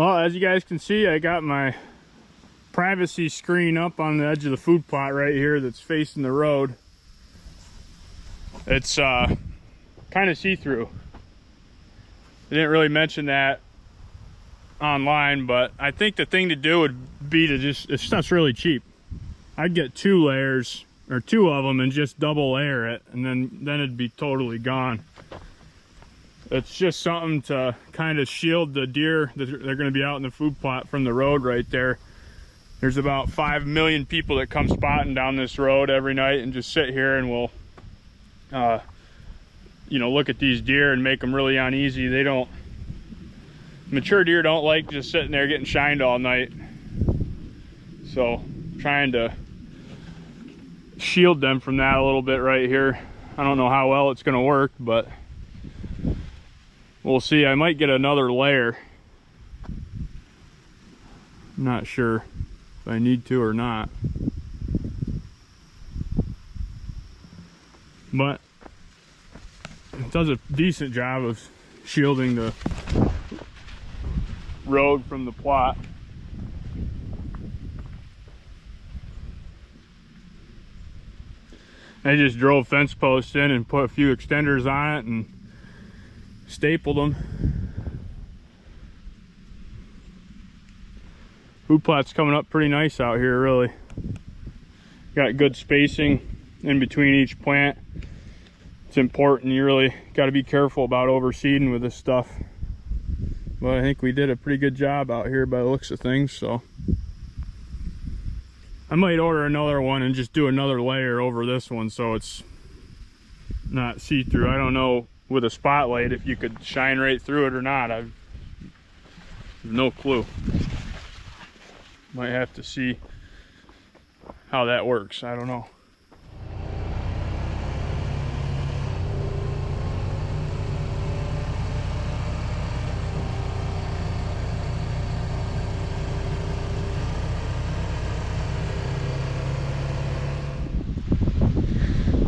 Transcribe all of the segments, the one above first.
Well, as you guys can see, I got my privacy screen up on the edge of the food plot right here that's facing the road. It's kind of see-through. I didn't really mention that online, but I think the thing to do would be to just, this stuff's really cheap. I'd get 2 layers or 2 of them and just double layer it, and then it'd be totally gone. It's just something to kind of shield the deer that they're going to be out in the food plot from the road right there. There's about 5 million people that come spotting down this road every night and just sit here and will you know, look at these deer and make them really uneasy. They don't, mature deer don't like just sitting there getting shined all night. So trying to shield them from that a little bit right here. I don't know how well it's going to work, but we'll see. I might get another layer. I'm not sure if I need to or not, but it does a decent job of shielding the road from the plot. I just drove fence posts in and put a few extenders on it and stapled them. Food plot's coming up pretty nice out here, really. Got good spacing in between each plant. It's important. You really got to be careful about overseeding with this stuff. But I think we did a pretty good job out here by the looks of things, so I might order another one and just do another layer over this one so it's not see-through. I don't know with a spotlight if you could shine right through it or not. I've no clue. Might have to see how that works. I don't know.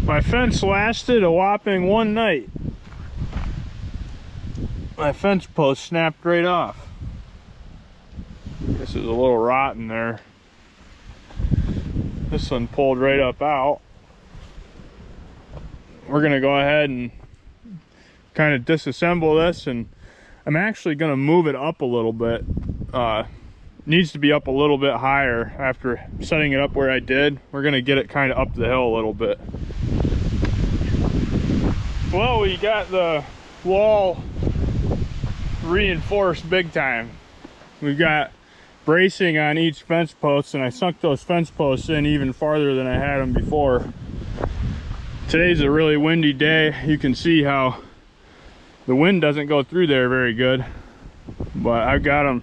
My fence lasted a whopping 1 night. My fence post snapped right off. This is a little rotten there. This one pulled right up out. We're gonna go ahead and kind of disassemble this, and I'm actually gonna move it up a little bit. Needs to be up a little bit higher after setting it up where I did. We're gonna get it kind of up the hill a little bit. Well, we got the wall reinforced big time. We've got bracing on each fence post, and I sunk those fence posts in even farther than I had them before. Today's a really windy day. You can see how the wind doesn't go through there very good, but I've got them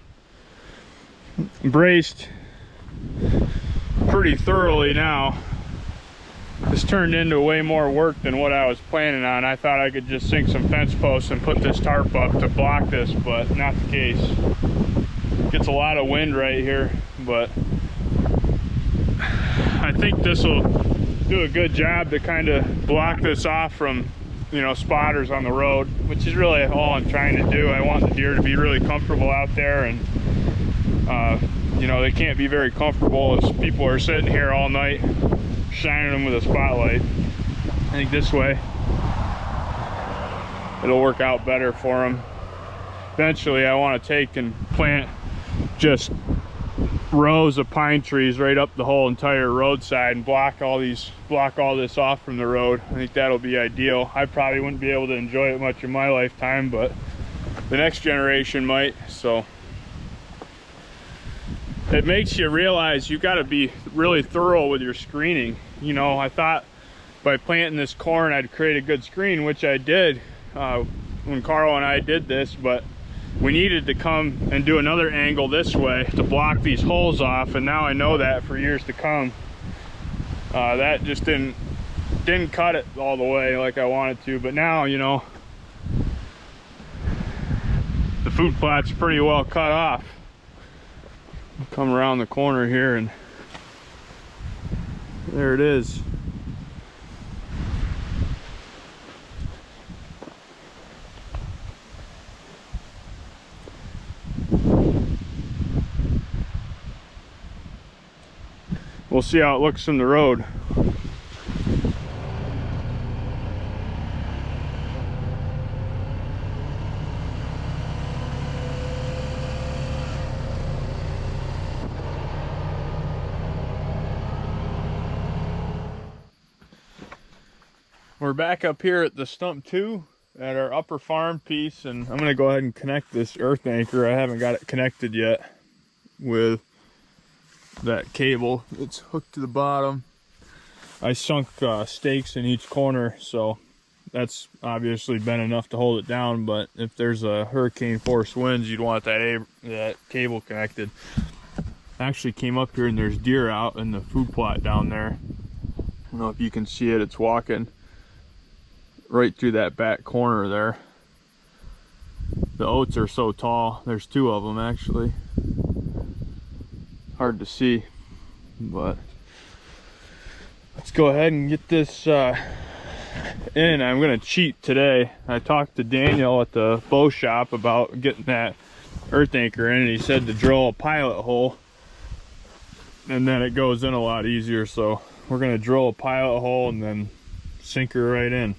braced pretty thoroughly now. This turned into way more work than what I was planning on. I thought I could just sink some fence posts and put this tarp up to block this, but not the case. Gets a lot of wind right here, but I think this will do a good job to kind of block this off from, you know, spotters on the road, which is really all I'm trying to do. I want the deer to be really comfortable out there, and you know, they can't be very comfortable if people are sitting here all night shining them with a spotlight. I think this way it'll work out better for them. Eventually I want to take and plant just rows of pine trees right up the whole entire roadside and block all this off from the road. I think that'll be ideal. I probably wouldn't be able to enjoy it much in my lifetime, but the next generation might. So it makes you realize you got to be really thorough with your screening. You know, I thought by planting this corn I'd create a good screen, which I did when Carl and I did this, but we needed to come and do another angle this way to block these holes off, and now I know that for years to come. That just didn't cut it all the way like I wanted to, but now, you know, the food plot's pretty well cut off. Come around the corner here and there it is. We'll see how it looks from the road. We're back up here at the stump 2 at our upper farm piece, and I'm gonna go ahead and connect this earth anchor. I haven't got it connected yet with that cable. It's hooked to the bottom. I sunk stakes in each corner, so that's obviously been enough to hold it down, but if there's a hurricane force winds, you'd want that cable connected. I actually came up here and there's deer out in the food plot down there. I don't know if you can see it. It's walking right through that back corner there. The oats are so tall. There's 2 of them actually. Hard to see, but let's go ahead and get this in. I'm gonna cheat today. I talked to Daniel at the bow shop about getting that earth anchor in, and he said to drill a pilot hole and then it goes in a lot easier. So we're gonna drill a pilot hole and then sink her right in.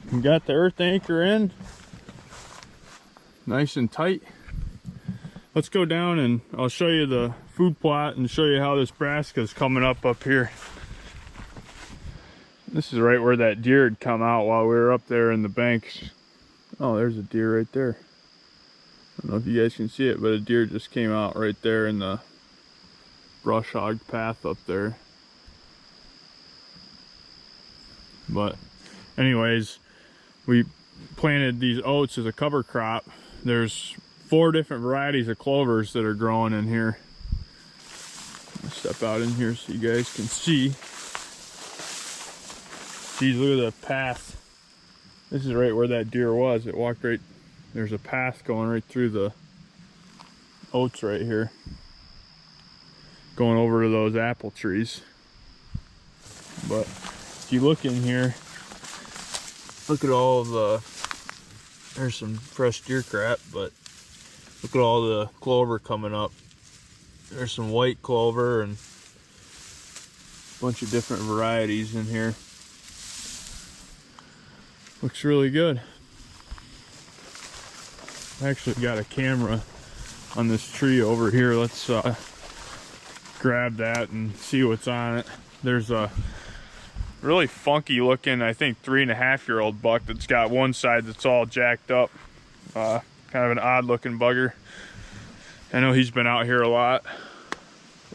We got the earth anchor in nice and tight. Let's go down and I'll show you the food plot and show you how this brassica is coming up here. This is right where that deer had come out while we were up there in the banks. Oh, there's a deer right there. I don't know if you guys can see it, but a deer just came out right there in the brush hog path up there. But anyways, we planted these oats as a cover crop. There's 4 different varieties of clovers that are growing in here. I'll step out in here so you guys can see. Geez, look at the path. This is right where that deer was. It walked right, there's a path going right through the oats right here, going over to those apple trees. But if you look in here, look at all the, there's some fresh deer crap, but look at all the clover coming up. There's some white clover and a bunch of different varieties in here. Looks really good. I actually got a camera on this tree over here. Let's grab that and see what's on it. There's a really funky looking, I think 3.5-year-old buck that's got one side that's all jacked up. Kind of an odd looking bugger. I know he's been out here a lot.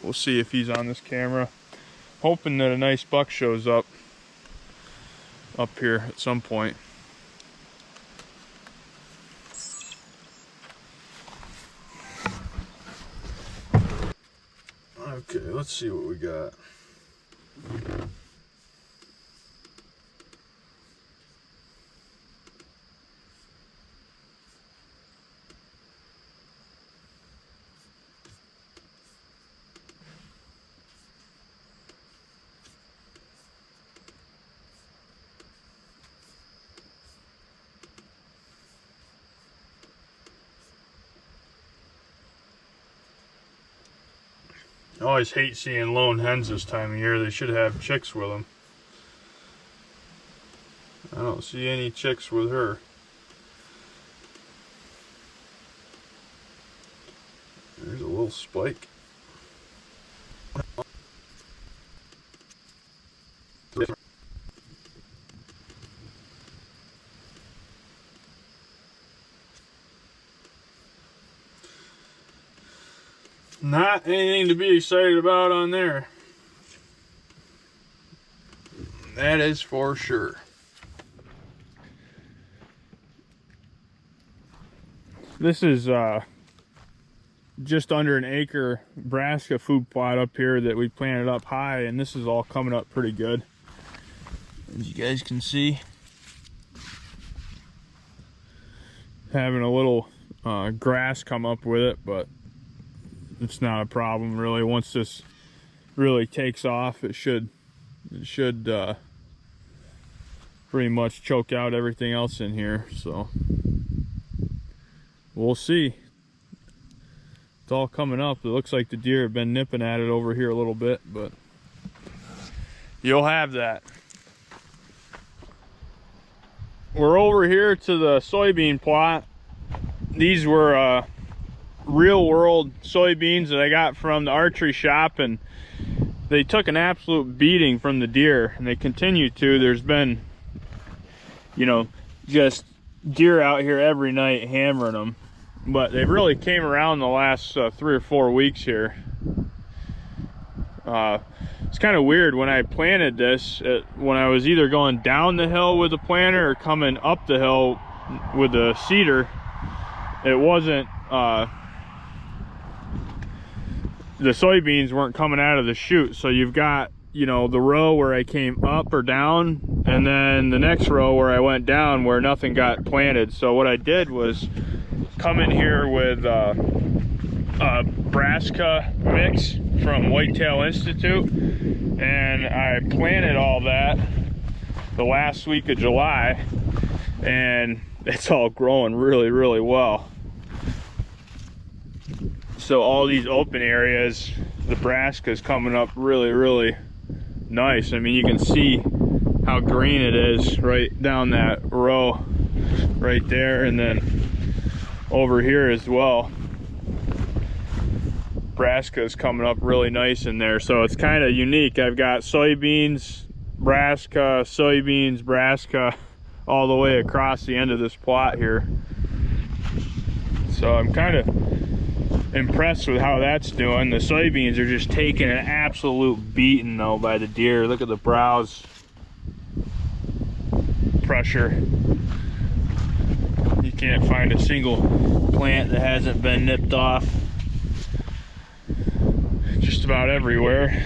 We'll see if he's on this camera. Hoping that a nice buck shows up here at some point. Okay, let's see what we got. I always hate seeing lone hens this time of year. They should have chicks with them. I don't see any chicks with her. There's a little spike. Not anything to be excited about on there. That is for sure. This is just under an acre brassica food plot up here that we planted up high, and this is all coming up pretty good. as you guys can see. Having a little grass come up with it, but it's not a problem really. Once this really takes off, it should pretty much choke out everything else in here. So we'll see. It's all coming up. It looks like the deer have been nipping at it over here a little bit, but you'll have that. We're over here to the soybean plot. These were real world soybeans that I got from the archery shop, and they took an absolute beating from the deer, and they continue to. There's been, you know, just deer out here every night hammering them, but they really came around the last 3 or 4 weeks here. It's kind of weird. When I planted this, when I was either going down the hill with the planter or coming up the hill with the seeder, it wasn't the soybeans weren't coming out of the chute. So you've got, you know, the row where I came up or down, and then the next row where I went down where nothing got planted. So what I did was come in here with a brassica mix from Whitetail Institute, and I planted all that the last week of July, and it's all growing really, really well. So all these open areas, the brassica is coming up really, really nice. I mean, you can see how green it is right down that row right there, and then over here as well. Brassica is coming up really nice in there, so it's kind of unique. I've got soybeans, brassica, soybeans, brassica, all the way across the end of this plot here. So I'm kind of impressed with how that's doing. The soybeans are just taking an absolute beating though by the deer. Look at the browse pressure. You can't find a single plant that hasn't been nipped off. Just about everywhere.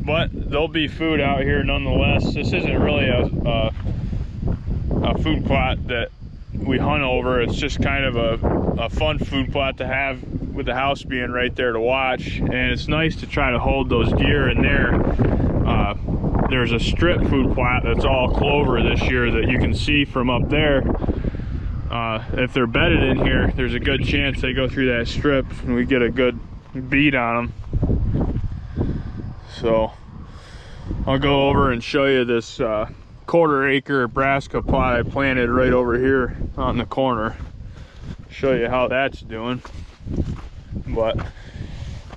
But there'll be food out here nonetheless. This isn't really a food plot that we hunt over. It's just kind of a fun food plot to have with the house being right there to watch, and it's nice to try to hold those deer in there. There's a strip food plot that's all clover this year that you can see from up there. If they're bedded in here, there's a good chance they go through that strip and we get a good beat on them. So I'll go over and show you this 1/4 acre brassica plot I planted right over here on the corner. Show you how that's doing. But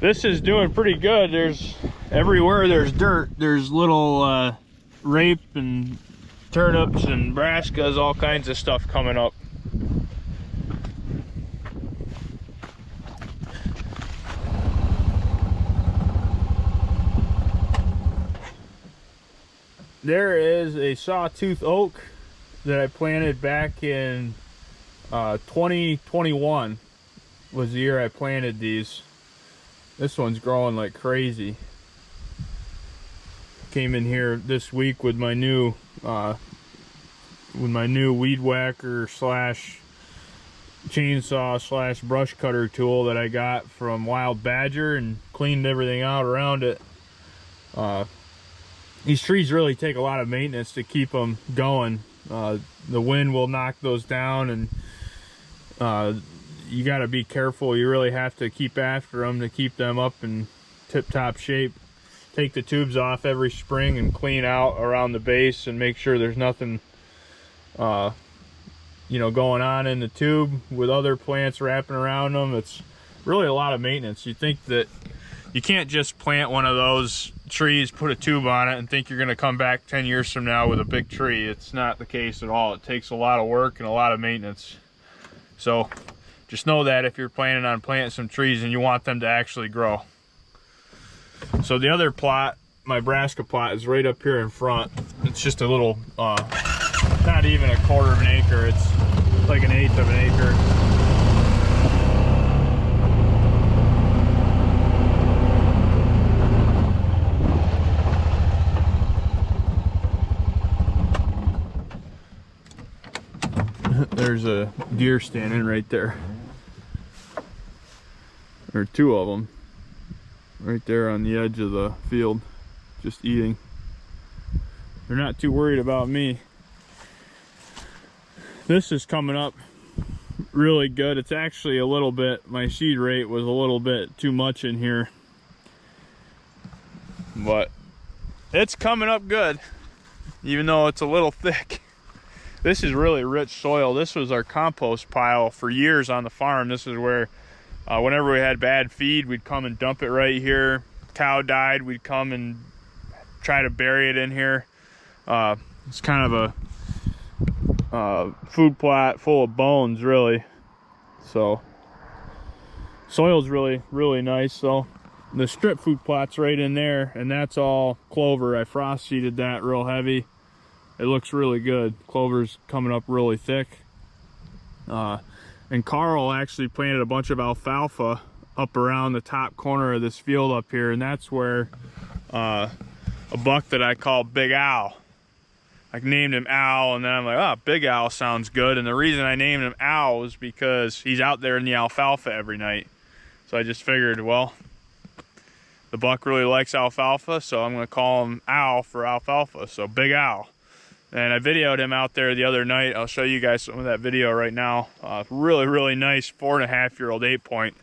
this is doing pretty good. There's everywhere there's dirt, there's little rape and turnips and brassicas, all kinds of stuff coming up. There is a sawtooth oak that I planted back in 2021 was the year I planted these. This one's growing like crazy. Came in here this week with my new weed whacker slash chainsaw slash brush cutter tool that I got from Wild Badger, and cleaned everything out around it. These trees really take a lot of maintenance to keep them going. The wind will knock those down, and you got to be careful. You really have to keep after them to keep them up in tip-top shape. Take the tubes off every spring and clean out around the base and make sure there's nothing you know, going on in the tube with other plants wrapping around them. It's really a lot of maintenance. You think that you can't just plant one of those trees, put a tube on it, and think you're going to come back 10 years from now with a big tree. It's not the case at all. It takes a lot of work and a lot of maintenance. So just know that if you're planning on planting some trees and you want them to actually grow. So the other plot, my brassica plot, is right up here in front. It's just a little, not even a 1/4 of an acre. It's like an 1/8 of an acre. a deer standing right there. Or two of them. Right there on the edge of the field, just eating. They're not too worried about me. This is coming up really good. It's actually a little bit, my seed rate was a little bit too much in here, but it's coming up good, even though it's a little thick. This is really rich soil. This was our compost pile for years on the farm. This is where whenever we had bad feed, we'd come and dump it right here. Cow died, we'd come and try to bury it in here. It's kind of a food plot full of bones, really. So soil's really, really nice. So the strip food plot's right in there, and that's all clover. I frost seeded that real heavy. It looks really good. Clover's coming up really thick. And Carl actually planted a bunch of alfalfa up around the top corner of this field up here, and that's where a buck that I call Big Al. I named him Al, and then I'm like, oh, Big Al sounds good. And the reason I named him Al was because he's out there in the alfalfa every night. So I just figured, well, the buck really likes alfalfa, so I'm going to call him Al for alfalfa. So Big Al. And I videoed him out there the other night. I'll show you guys some of that video right now. Really, really nice 4.5-year-old 8-point.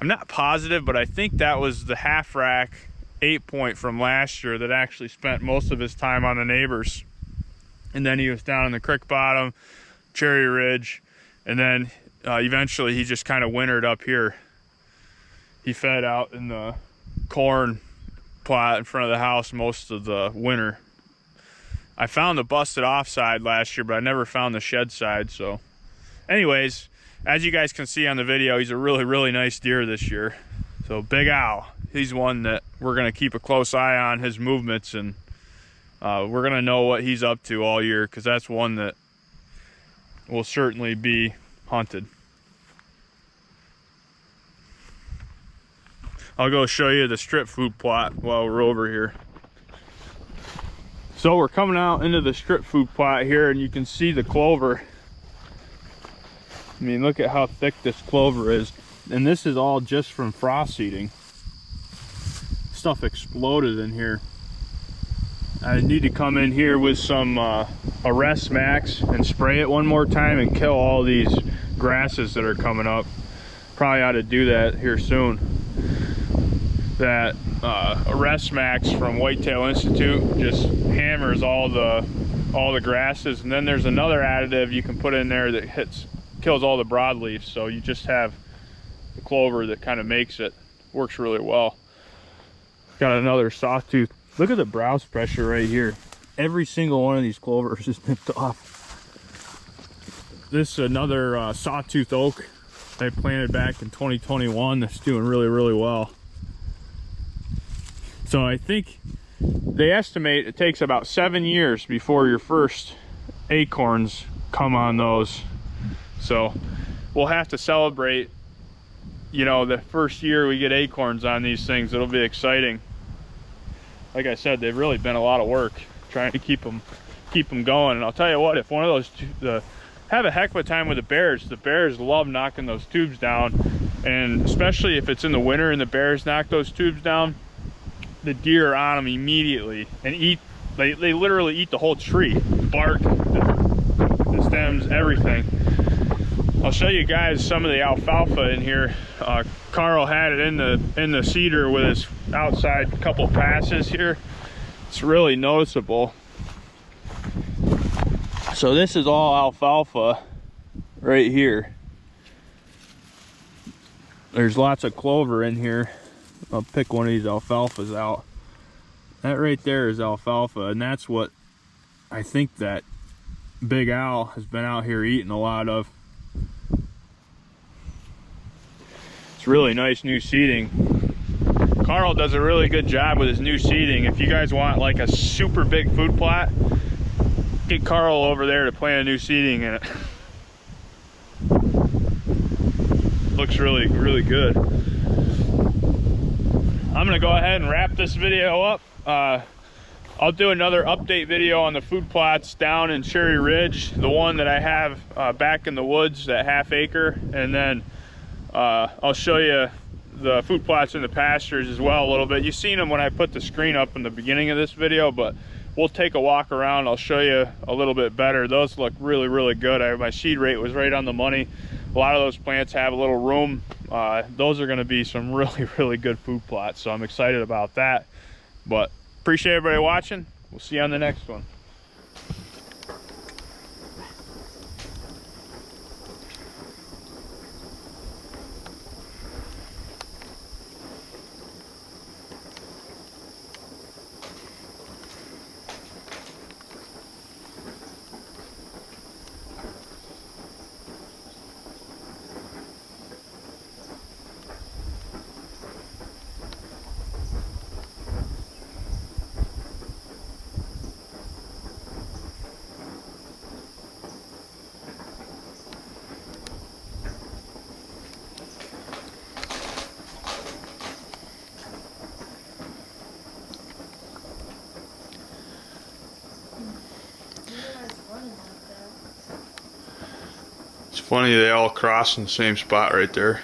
I'm not positive, but I think that was the half rack 8-point from last year that actually spent most of his time on the neighbors. And then he was down in the creek bottom, Cherry Ridge, and then eventually he just kind of wintered up here. He fed out in the corn plot in front of the house most of the winter. I found the busted off side last year, but I never found the shed side. So anyways, as you guys can see on the video, he's a really, really nice deer this year. So Big Al, he's one that we're going to keep a close eye on his movements, and we're going to know what he's up to all year, because that's one that will certainly be hunted. I'll go show you the strip food plot while we're over here. So we're coming out into the strip food plot here, and you can see the clover. I mean, look at how thick this clover is. And this is all just from frost seeding. Stuff exploded in here. I need to come in here with some Arrest Max and spray it one more time and kill all these grasses that are coming up. Probably ought to do that here soon. That Arrest Max from Whitetail Institute just hammers all the grasses, and then there's another additive you can put in there that kills all the broadleaves, so you just have the clover that kind of makes it. Works really well. Got another sawtooth. Look at the browse pressure right here. Every single one of these clovers is nipped off. This is another sawtooth oak I planted back in 2021 that's doing really, really well. So I think they estimate it takes about 7 years before your first acorns come on those. So we'll have to celebrate, you know, the first year we get acorns on these things. It'll be exciting. Like I said, they've really been a lot of work trying to keep them going. And I'll tell you what, if one of those have a heck of a time with the bears love knocking those tubes down, and especially if it's in the winter and the bears knock those tubes down, the deer are on them immediately and eat. They literally eat the whole tree, bark, the stems, everything. I'll show you guys some of the alfalfa in here. Carl had it in the cedar with his outside couple passes here. It's really noticeable. So this is all alfalfa right here. There's lots of clover in here. I'll pick one of these alfalfas out. That right there is alfalfa, and that's what I think that Big Al has been out here eating a lot of. It's really nice new seeding. Carl does a really good job with his new seeding. If you guys want like a super big food plot, get Carl over there to plant a new seeding in it. Looks really, really good. I'm gonna go ahead and wrap this video up. I'll do another update video on the food plots down in Cherry Ridge, the one that I have back in the woods, that half acre, and then I'll show you the food plots in the pastures as well a little bit. You've seen them when I put the screen up in the beginning of this video, but we'll take a walk around. I'll show you a little bit better. Those look really, really good. My seed rate was right on the money. A lot of those plants have a little room. Those are gonna be some really, really good food plots, so I'm excited about that. But appreciate everybody watching. We'll see you on the next one. It's funny, they all cross in the same spot right there.